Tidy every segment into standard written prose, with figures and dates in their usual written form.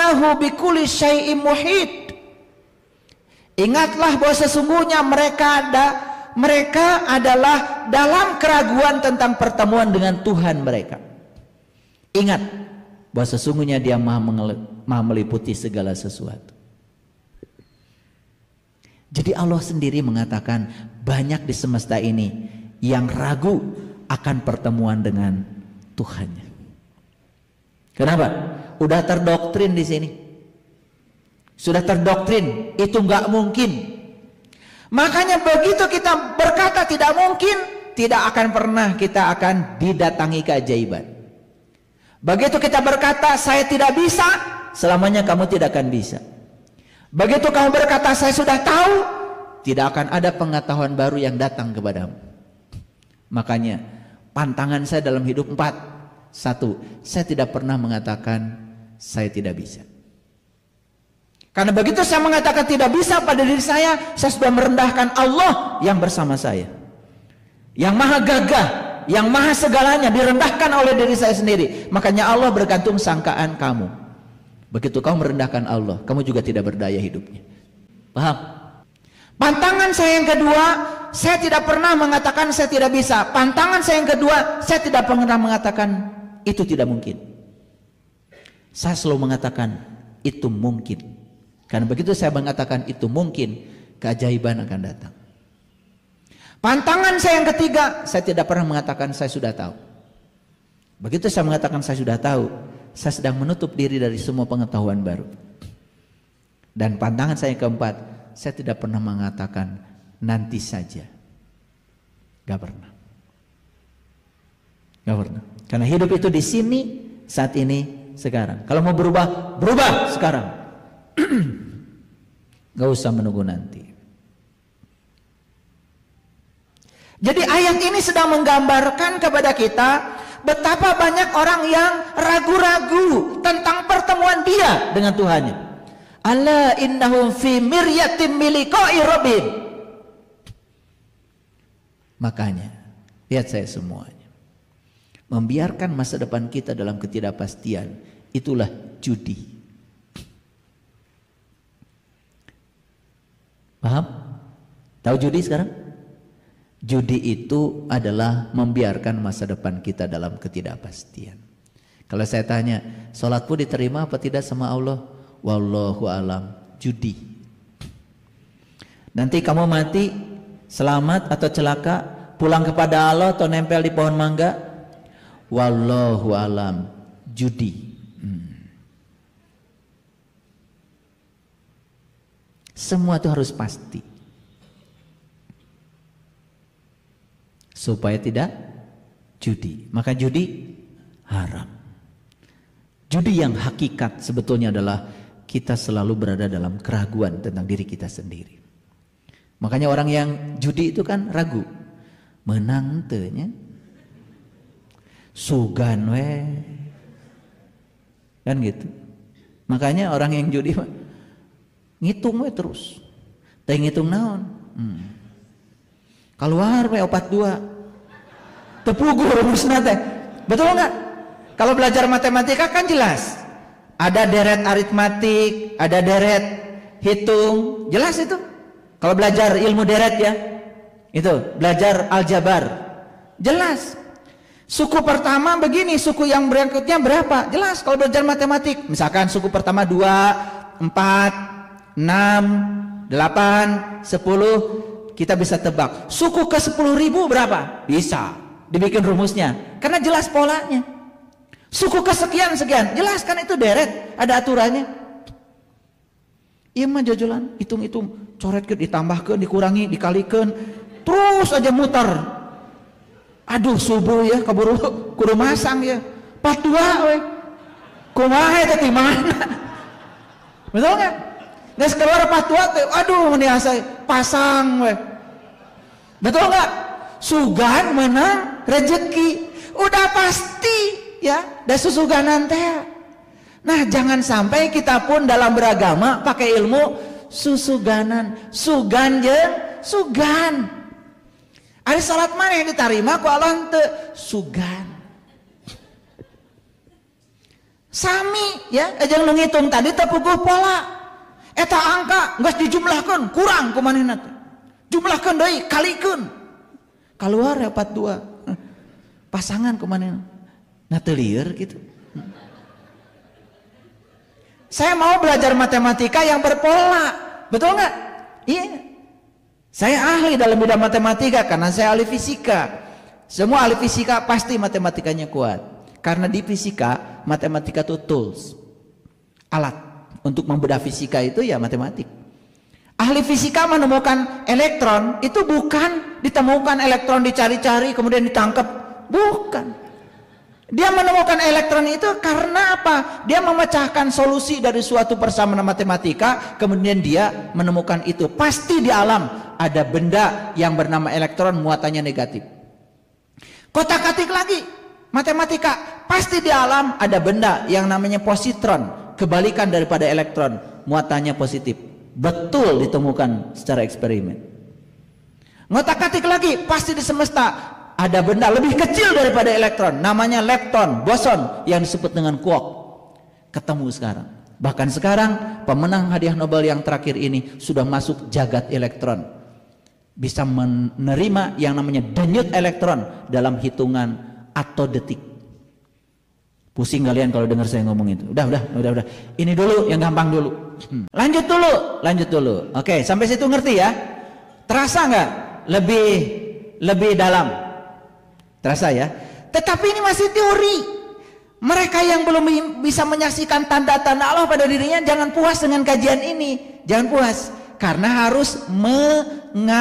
innahu bikulli syai'in muhit. Ingatlah bahwa sesungguhnya mereka adalah dalam keraguan tentang pertemuan dengan Tuhan mereka. Ingat bahwa sesungguhnya Dia maha meliputi segala sesuatu. Jadi Allah sendiri mengatakan banyak di semesta ini yang ragu akan pertemuan dengan Tuhannya. Kenapa? Udah terdoktrin di sini. Sudah terdoktrin, itu nggak mungkin. Makanya begitu kita berkata tidak mungkin, tidak akan pernah kita akan didatangi keajaiban. Begitu kita berkata saya tidak bisa, selamanya kamu tidak akan bisa. Begitu kamu berkata saya sudah tahu, tidak akan ada pengetahuan baru yang datang kepadamu. Makanya pantangan saya dalam hidup 4. 1, saya tidak pernah mengatakan saya tidak bisa. Karena begitu saya mengatakan tidak bisa pada diri saya sudah merendahkan Allah yang bersama saya, yang maha gagah, yang maha segalanya, direndahkan oleh diri saya sendiri. Makanya Allah bergantung sangkaan kamu. Begitu kamu merendahkan Allah, kamu juga tidak berdaya hidupnya. Paham? Pantangan saya yang kedua, saya tidak pernah mengatakan saya tidak bisa. Pantangan saya yang kedua, saya tidak pernah mengatakan itu tidak mungkin. Saya selalu mengatakan itu mungkin. Karena begitu saya mengatakan itu mungkin, keajaiban akan datang. Pantangan saya yang ketiga, saya tidak pernah mengatakan saya sudah tahu. Begitu saya mengatakan saya sudah tahu, saya sedang menutup diri dari semua pengetahuan baru. Dan pantangan saya yang keempat, saya tidak pernah mengatakan nanti saja. Gak pernah. Gak pernah. Karena hidup itu di sini, saat ini, sekarang. Kalau mau berubah, berubah sekarang. Gak usah menunggu nanti. Jadi ayat ini sedang menggambarkan kepada kita betapa banyak orang yang ragu-ragu tentang pertemuan dia dengan Tuhannya. Ala innahum fi miryatin miliqa'i rabbihim. Makanya, lihat saya semuanya. Membiarkan masa depan kita dalam ketidakpastian, itulah judi. Paham? Tahu judi sekarang? Judi itu adalah membiarkan masa depan kita dalam ketidakpastian. Kalau saya tanya, sholatmu diterima apa tidak sama Allah? Wallahu alam, judi. Nanti kamu mati, selamat atau celaka, pulang kepada Allah atau nempel di pohon mangga? Wallahu alam, judi. Semua itu harus pasti. Supaya tidak judi. Maka judi haram. Judi yang hakikat sebetulnya adalah kita selalu berada dalam keraguan tentang diri kita sendiri. Makanya orang yang judi itu kan ragu. Menang tehnya. Sugan we. Kan gitu. Makanya orang yang judi ngitung we terus. Teh ngitung naon? Keluar we 42. Tepugu rumusna teh. Betul enggak? Kalau belajar matematika kan jelas. Ada deret aritmatik, ada deret hitung, jelas itu. Kalau belajar ilmu deret ya. Itu, belajar aljabar. Jelas. Suku pertama begini, suku yang berikutnya berapa? Jelas kalau belajar matematik. Misalkan suku pertama 2, 4, 6, 8, 10, kita bisa tebak. Suku ke 10.000 berapa? Bisa dibikin rumusnya, karena jelas polanya. Suku kesekian sekian, jelas kan itu deret, ada aturannya. Iya mah jajalan, hitung-hitung, coretkeun, ditambahkeun, dikurangi, dikalikan, terus aja muter. Aduh subuh ya, keburu kudu masang ya. 42 we. Kumaha eta di mana? Betul enggak? Geus keluar 42 teh, aduh ini asa pasang we. Betul enggak? Sugan menang rezeki. Udah pasti ya, da susuganan teh. Nah, jangan sampai kita pun dalam beragama pakai ilmu susuganan, sugan jeung sugan. Ada salat mana yang diterima ku Allah teu sugan. Sami ya, jeung nu ngitung tadi teu puguh pola. Eta angka geus dijumlahkeun kurang ku manehna teh. Jumlahkeun deui, kalikeun. Kaluar 42. Pasangan ku manehna. Nah teu lieur gitu. Saya mau belajar matematika yang berpola. Betul nggak? Iya. Saya ahli dalam bidang matematika karena saya ahli fisika. Semua ahli fisika pasti matematikanya kuat. Karena di fisika, matematika itu tools. Alat untuk membedah fisika itu ya matematik. Ahli fisika menemukan elektron, itu bukan ditemukan elektron dicari-cari kemudian ditangkap. Bukan. Dia menemukan elektron itu karena apa? Dia memecahkan solusi dari suatu persamaan matematika, kemudian dia menemukan itu. Pasti di alam ada benda yang bernama elektron muatannya negatif. Kotak-katik lagi matematika, pasti di alam ada benda yang namanya positron, kebalikan daripada elektron, muatannya positif. Betul ditemukan secara eksperimen. Ngotak-katik lagi, pasti di semesta ada benda lebih kecil daripada elektron, namanya lepton, boson yang disebut dengan quark. Ketemu sekarang. Bahkan sekarang pemenang hadiah Nobel yang terakhir ini sudah masuk jagat elektron. Bisa menerima yang namanya denyut elektron dalam hitungan atau detik. Pusing kalian kalau dengar saya ngomong itu. Udah. Ini dulu yang gampang dulu. Lanjut dulu. Oke, sampai situ ngerti ya? Terasa nggak? Lebih dalam. Terasa ya? Tetapi ini masih teori. Mereka yang belum bisa menyaksikan tanda-tanda Allah pada dirinya jangan puas dengan kajian ini. Jangan puas. Karena harus mengalami.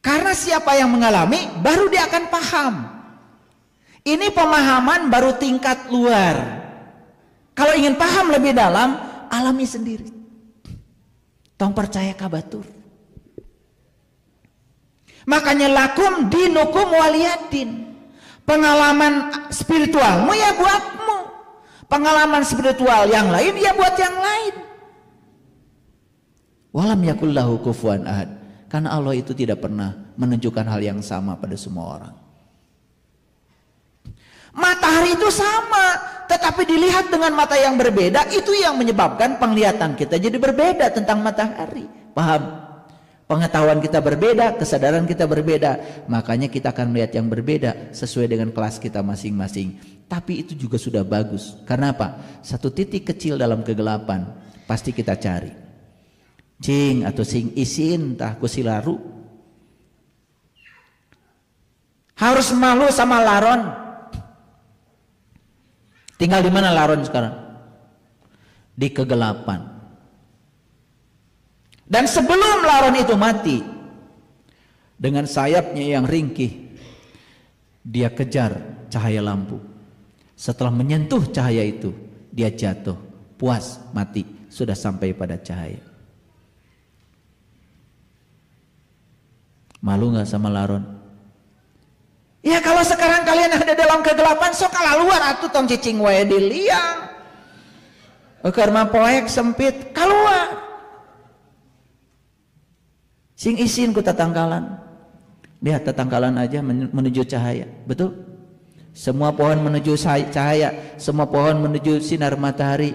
Karena siapa yang mengalami baru dia akan paham. Ini pemahaman baru tingkat luar. Kalau ingin paham lebih dalam, alami sendiri. Tong percaya kabatur. Makanya lakum dinukum waliyadin. Pengalaman spiritualmu ya buatmu. Pengalaman spiritual yang lain ya buat yang lain. Walam yakullahu kufuwan ahad. Karena Allah itu tidak pernah menunjukkan hal yang sama pada semua orang. Matahari itu sama, tetapi dilihat dengan mata yang berbeda, itu yang menyebabkan penglihatan kita jadi berbeda tentang matahari. Paham? Pengetahuan kita berbeda, kesadaran kita berbeda. Makanya kita akan melihat yang berbeda sesuai dengan kelas kita masing-masing. Tapi itu juga sudah bagus. Karena apa? Satu titik kecil dalam kegelapan pasti kita cari. Cing atau sing isin tah kusilaru. Harus malu sama laron. Tinggal di mana laron sekarang? Di kegelapan. Dan sebelum laron itu mati, dengan sayapnya yang ringkih, dia kejar cahaya lampu. Setelah menyentuh cahaya itu, dia jatuh, puas, mati, sudah sampai pada cahaya. Malu gak sama laron? Ya kalau sekarang kalian ada dalam kegelapan, sok kalah luar atuh tong cicing wae di liang. Keur mah poek sempit, keluar. Sing isin ku tatangkalan. Lihat tatangkalan aja menuju cahaya, betul? Semua pohon menuju cahaya, semua pohon menuju sinar matahari.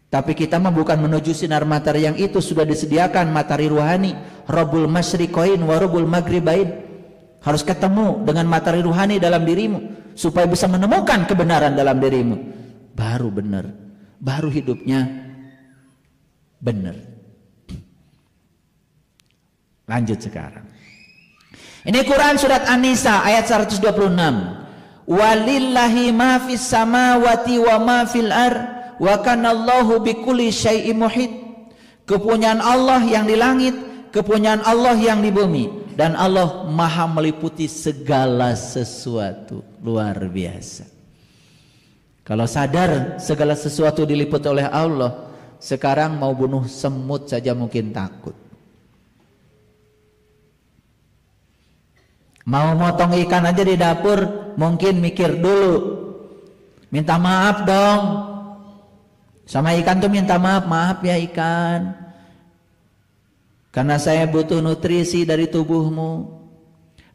Tapi kita mah bukan menuju sinar matahari yang itu, sudah disediakan matahari ruhani, Rabbul Masyriqain wa Rabbul Maghribain. Harus ketemu dengan matahari ruhani dalam dirimu supaya bisa menemukan kebenaran dalam dirimu. Baru benar, baru hidupnya benar. Lanjut sekarang. Ini Quran surat An-Nisa ayat 126. Walillahi ma fis samawati wa ma fil ar. Wa kanallahu bikulli syai'in muhit. Kepunyaan Allah yang di langit, kepunyaan Allah yang di bumi, dan Allah maha meliputi segala sesuatu. Luar biasa. Kalau sadar segala sesuatu diliputi oleh Allah, sekarang mau bunuh semut saja mungkin takut. Mau motong ikan aja di dapur mungkin mikir dulu, minta maaf dong. Sama ikan tuh minta maaf, maaf ya ikan, karena saya butuh nutrisi dari tubuhmu.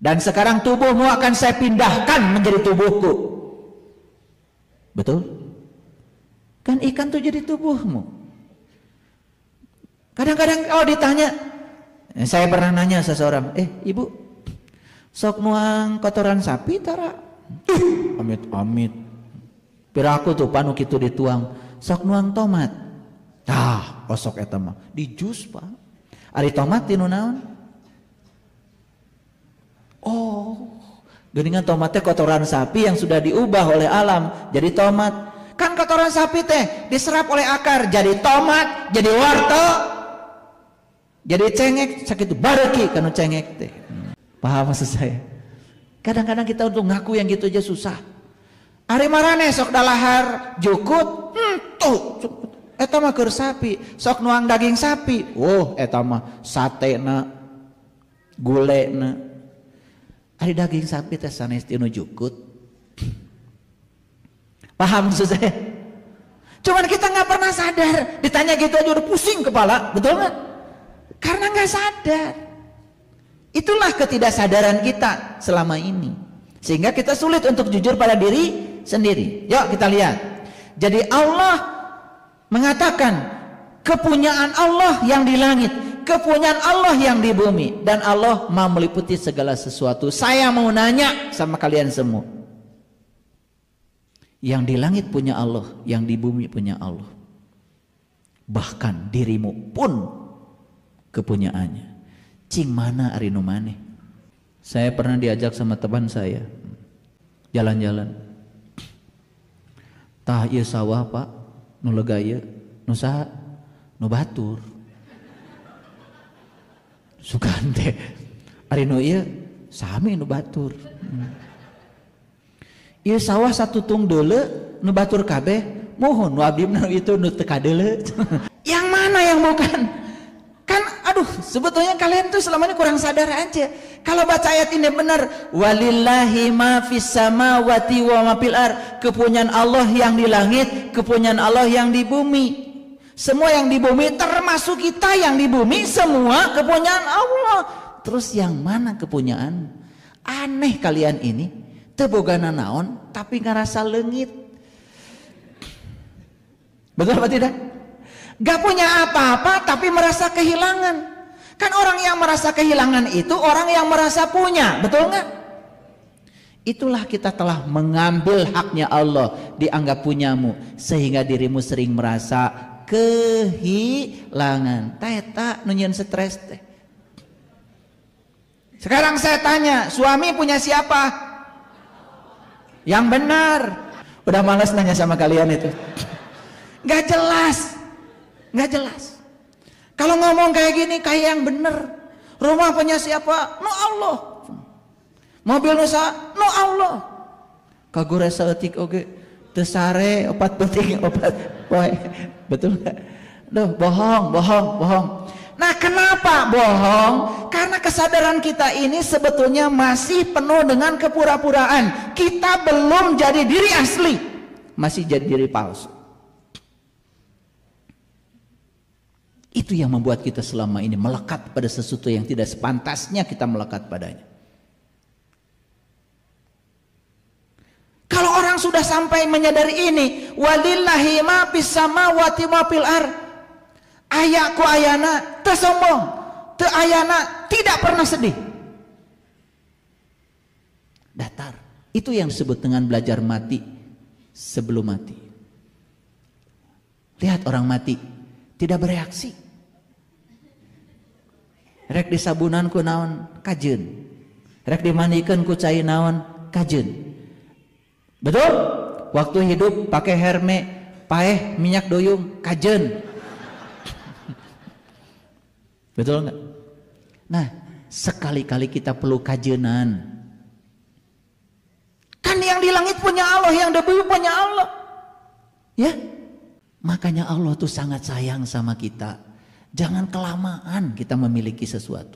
Dan sekarang tubuhmu akan saya pindahkan menjadi tubuhku. Betul? Kan ikan tuh jadi tubuhmu. Kadang-kadang kalau ditanya, saya pernah nanya seseorang, ibu, sok nuang kotoran sapi tara? Amit-amit. Piraku tuh panu kitu dituang, sok nuang tomat. Kosok eta mah di jus Pak. Ari tomat tinu naon? Geuningan tomatnya kotoran sapi yang sudah diubah oleh alam jadi tomat. Kan kotoran sapi teh diserap oleh akar jadi tomat, jadi wortel, jadi cengek, sakitu bareki kanu cengek teh. Paham maksud saya? Kadang-kadang kita untuk ngaku yang gitu aja susah. Ari marane sok dalahar jukut, tuh eta mah keur sapi, sok nuang daging sapi. Eta mah satena, gulena. Ari daging sapi teh sanes tinu jukut. Paham maksud saya? Cuman kita nggak pernah sadar, ditanya gitu aja udah pusing kepala, betul nggak? Karena nggak sadar. Itulah ketidaksadaran kita selama ini, sehingga kita sulit untuk jujur pada diri sendiri. Yuk kita lihat. Jadi Allah mengatakan kepunyaan Allah yang di langit, kepunyaan Allah yang di bumi, dan Allah mau meliputi segala sesuatu. Saya mau nanya sama kalian semua, yang di langit punya Allah, yang di bumi punya Allah, bahkan dirimu pun kepunyaannya. Cing mana ari nu maneh? Saya pernah diajak sama teman saya jalan-jalan. Tah ieu sawah Pak, nu lega ieu, nu saha? Nu batur. Sugante. Ari nu ieu sami nu batur. Ieu sawah satutung deuleu nu batur kabeh, mohon nu abdi nu itu nu teu kadeuleu. Yang mana yang bukan? Kan aduh, sebetulnya kalian tuh selama ini kurang sadar aja. Kalau baca ayat ini benar, walillahi ma fis samawati wa ma fil ard, kepunyaan Allah yang di langit, kepunyaan Allah yang di bumi. Semua yang di bumi termasuk kita yang di bumi, semua kepunyaan Allah. Terus yang mana kepunyaan? Aneh kalian ini, teu bogana naon tapi ngarasa leungit. Betul apa tidak? Gak punya apa-apa tapi merasa kehilangan. Kan orang yang merasa kehilangan itu orang yang merasa punya, betul nggak? Itulah kita telah mengambil haknya Allah, dianggap punyamu, sehingga dirimu sering merasa kehilangan. Eta nunyeun stres teh. Sekarang saya tanya, suami punya siapa? Yang benar. Udah malas nanya sama kalian itu. Gak jelas. Nggak jelas. Kalau ngomong kayak gini kayak yang bener. Rumah punya siapa? No Allah. Mobil nusa? No Allah. Kagure saeutik oge teu sare opat penting opat poe. Betul enggak? Duh, bohong. Nah, kenapa bohong? Karena kesadaran kita ini sebetulnya masih penuh dengan kepura-puraan. Kita belum jadi diri asli. Masih jadi diri palsu. Itu yang membuat kita selama ini melekat pada sesuatu yang tidak sepantasnya kita melekat padanya. Kalau orang sudah sampai menyadari ini, walillahi ma fis samawati wa fil ard, aya ku ayana teu sombong, teu ayana tidak pernah sedih. Datar. Itu yang disebut dengan belajar mati sebelum mati. Lihat orang mati tidak bereaksi. Rek disabunan ku naon kajeun, rek dimandikeun ku cai naon kajeun. Betul? Waktu hidup pakai herme paeh minyak doyung kajeun. Betul enggak? Nah, sekali-kali kita perlu kajenan. Kan yang di langit punya Allah, yang di bumi punya Allah. Ya? Makanya Allah tuh sangat sayang sama kita. Jangan kelamaan kita memiliki sesuatu.